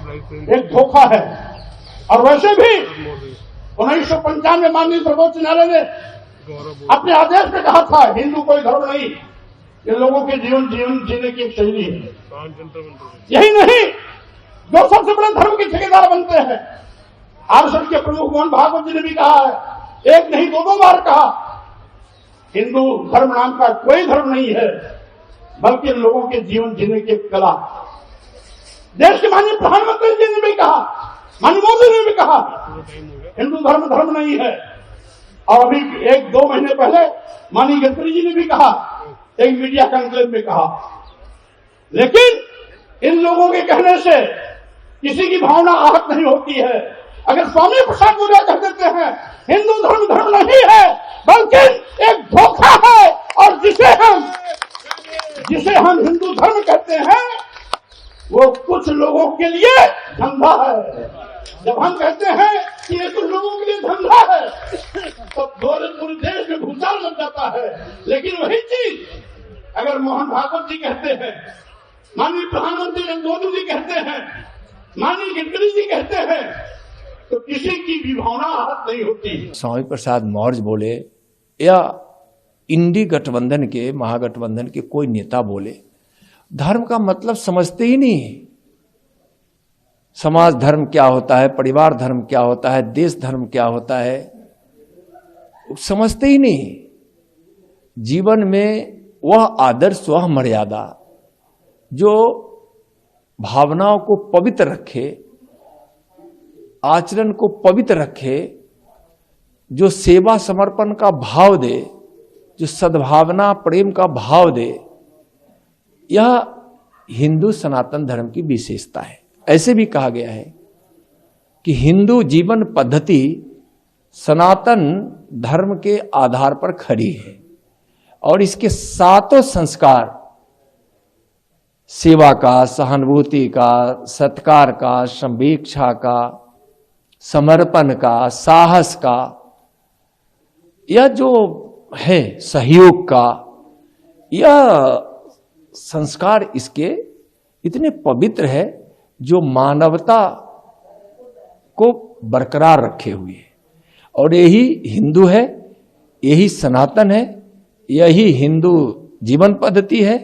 एक धोखा है। और वैसे भी 1995 माननीय सर्वोच्च न्यायालय ने अपने आदेश में कहा था हिंदू कोई धर्म नहीं, ये लोगों के जीवन जीने की एक शैली है। यही नहीं, जो सबसे बड़े धर्म के ठेकेदार बनते हैं, आरएसएस के प्रमुख मोहन भागवत जी ने भी कहा है, एक नहीं दो बार कहा, हिंदू धर्म नाम का कोई धर्म नहीं है, बल्कि लोगों के जीवन जीने की कला। देश के माननीय प्रधानमंत्री जी ने भी कहा, माननीय मोदी ने भी कहा, हिंदू धर्म नहीं है। और अभी 1-2 महीने पहले माननीय गडकरी जी ने भी कहा, एक मीडिया कॉन्क्लेव में कहा। लेकिन इन लोगों के कहने से किसी की भावना आहत नहीं होती है। अगर स्वामी प्रसाद मौर्य कह देते हैं हिंदू धर्म नहीं है, बल्कि एक धोखा है, और जिसे हम हिंदू धर्म कहते हैं वो कुछ लोगों के लिए धंधा है। जब हम कहते हैं कि ये कुछ लोगों के लिए धंधा है, तो पूरे देश में भूचाल लग जाता है। लेकिन वही चीज अगर मोहन भागवत जी कहते हैं, माननीय प्रधानमंत्री नरेंद्र मोदी जी कहते हैं, माननीय गडकरी जी कहते हैं, तो किसी की भी भावना आहत नहीं होती। स्वामी प्रसाद मौर्य बोले या इंडी गठबंधन के, महागठबंधन के कोई नेता बोले, धर्म का मतलब समझते ही नहीं है। समाज धर्म क्या होता है, परिवार धर्म क्या होता है, देश धर्म क्या होता है, समझते ही नहीं। जीवन में वह आदर्श, वह मर्यादा जो भावनाओं को पवित्र रखे, आचरण को पवित्र रखे, जो सेवा समर्पण का भाव दे, जो सद्भावना प्रेम का भाव दे, यह हिंदू सनातन धर्म की विशेषता है। ऐसे भी कहा गया है कि हिंदू जीवन पद्धति सनातन धर्म के आधार पर खड़ी है और इसके 7 संस्कार, सेवा का, सहानुभूति का, सत्कार का, संवेक्षा का, समर्पण का, साहस का, यह जो है सहयोग का, यह संस्कार इसके इतने पवित्र है जो मानवता को बरकरार रखे हुए है। और यही हिंदू है, यही सनातन है, यही हिंदू जीवन पद्धति है,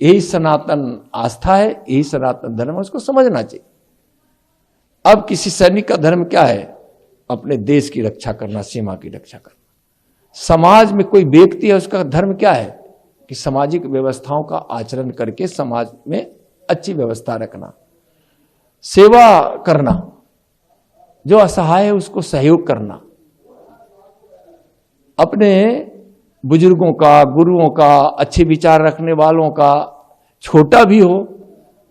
यही सनातन आस्था है, यही सनातन धर्म है। उसको समझना चाहिए। अब किसी सैनिक का धर्म क्या है? अपने देश की रक्षा करना, सीमा की रक्षा करना। समाज में कोई व्यक्ति है, उसका धर्म क्या है? कि सामाजिक व्यवस्थाओं का आचरण करके समाज में अच्छी व्यवस्था रखना, सेवा करना, जो असहाय है उसको सहयोग करना, अपने बुजुर्गों का, गुरुओं का, अच्छे विचार रखने वालों का, छोटा भी हो,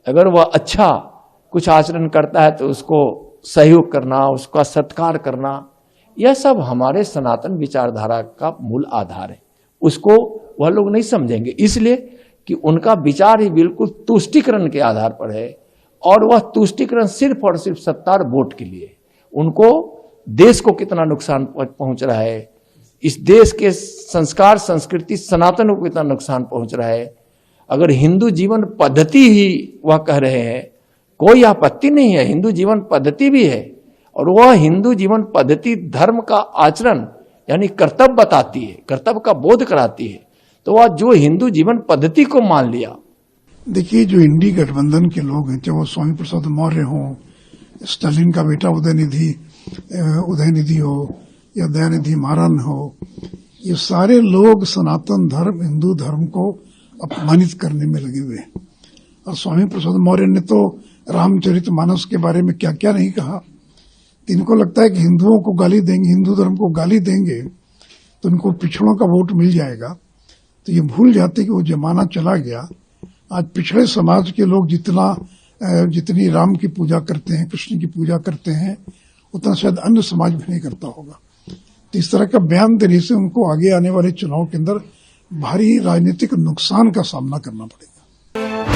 अगर वह अच्छा कुछ आचरण करता है तो उसको सहयोग करना, उसका सत्कार करना, यह सब हमारे सनातन विचारधारा का मूल आधार है। उसको वह लोग नहीं समझेंगे, इसलिए कि उनका विचार ही बिल्कुल तुष्टीकरण के आधार पर है, और वह तुष्टीकरण सिर्फ और सिर्फ सत्ता और वोट के लिए। उनको देश को कितना नुकसान पहुंच रहा है, इस देश के संस्कार संस्कृति सनातन को कितना नुकसान पहुंच रहा है। अगर हिंदू जीवन पद्धति ही वह कह रहे हैं, कोई आपत्ति नहीं है, हिंदू जीवन पद्धति भी है, और वह हिंदू जीवन पद्धति धर्म का आचरण यानी कर्तव्य बताती है, कर्तव्य का बोध कराती है, तो वह जो हिंदू जीवन पद्धति को मान लिया। देखिए, जो इंडी गठबंधन के लोग हैं, चाहे वो स्वामी प्रसाद मौर्य हो, स्टालिन का बेटा उदयनिधि हो या दयानिधि मारन हो, ये सारे लोग सनातन धर्म, हिंदू धर्म को अपमानित करने में लगे हुए हैं। और स्वामी प्रसाद मौर्य ने तो रामचरितमानस के बारे में क्या क्या नहीं कहा। इनको लगता है कि हिंदुओं को गाली देंगे, हिंदू धर्म को गाली देंगे तो उनको पिछड़ों का वोट मिल जाएगा। तो ये भूल जाते कि वो जमाना चला गया। आज पिछड़े समाज के लोग जितनी राम की पूजा करते हैं, कृष्ण की पूजा करते हैं, उतना शायद अन्य समाज भी नहीं करता होगा। तो इस तरह का बयान देने से उनको आगे आने वाले चुनाव के अंदर भारी राजनीतिक नुकसान का सामना करना पड़ेगा।